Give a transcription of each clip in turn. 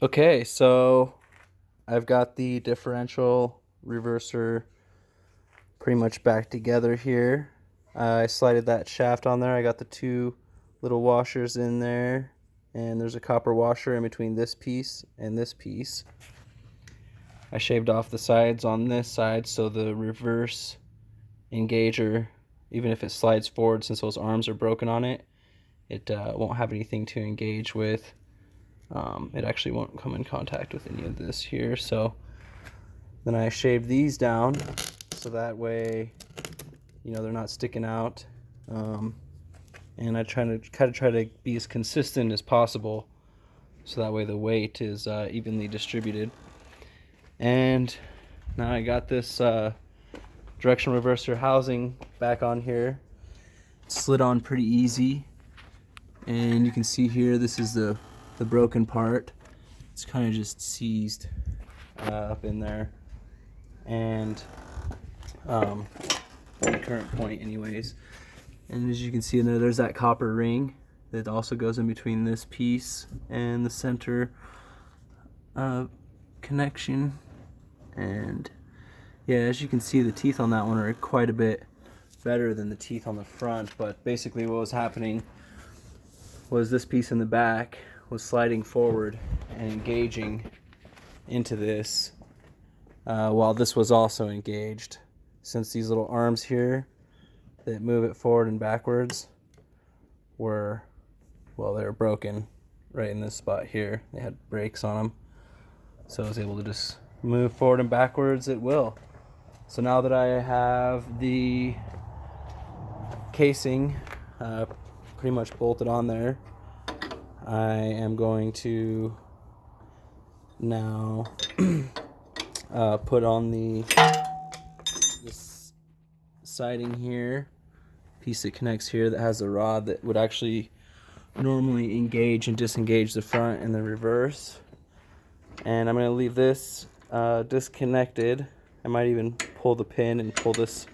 Okay, so I've got the differential reverser pretty much back together here. I slided that shaft on there. I got the two little washers in there, and there's a copper washer in between this piece and this piece. I shaved off the sides on this side so the reverse engager, even if it slides forward, since those arms are broken on it, it won't have anything to engage with. It actually won't come in contact with any of this here. So then I shaved these down so that way, they're not sticking out. And I try to be as consistent as possible so that way the weight is evenly distributed. And now I got this directional reverser housing back on here. It slid on pretty easy, and you can see here this is the broken part. It's kind of just seized up in there, and at the current point anyways. And as you can see in there's that copper ring that also goes in between this piece and the center connection. And yeah, as you can see, the teeth on that one are quite a bit better than the teeth on the front. But basically what was happening was this piece in the back was sliding forward and engaging into this while this was also engaged, since these little arms here that move it forward and backwards were, well, they were broken right in this spot here. They had brakes on them, so I was able to just move forward and backwards at will. So now that I have the casing pretty much bolted on there, I am going to now put on this siding here, piece that connects here that has a rod that would actually normally engage and disengage the front and the reverse. And I'm going to leave this disconnected. I might even pull the pin and pull this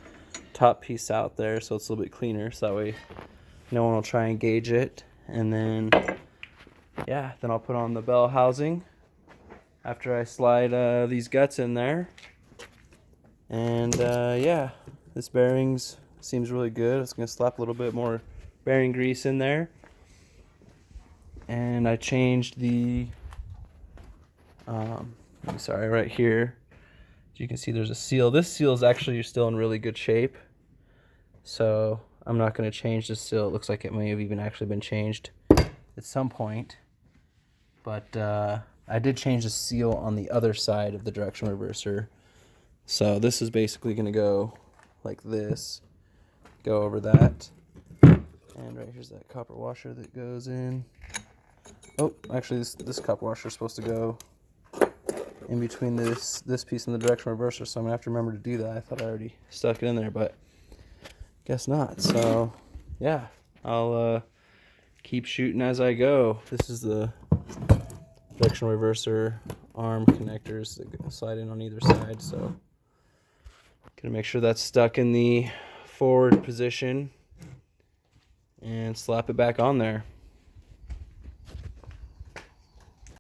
top piece out there so it's a little bit cleaner, so that way no one will try and engage it. And then then I'll put on the bell housing after I slide these guts in there. And this bearings seems really good. It's going to slap a little bit more bearing grease in there. And I changed the right here, as you can see, there's a seal. This seal is actually still in really good shape, so I'm not going to change the seal. It looks like it may have even actually been changed at some point, but I did change the seal on the other side of the directional reverser. So this is basically going to go like this, go over that, and right here's that copper washer that goes in. Oh, actually this copper washer is supposed to go in between this piece and the directional reverser, so I'm gonna have to remember to do that. I thought I already stuck it in there, but guess not. So yeah, I'll keep shooting as I go. This is the directional reverser arm connectors that slide in on either side, so gonna make sure that's stuck in the forward position and slap it back on there.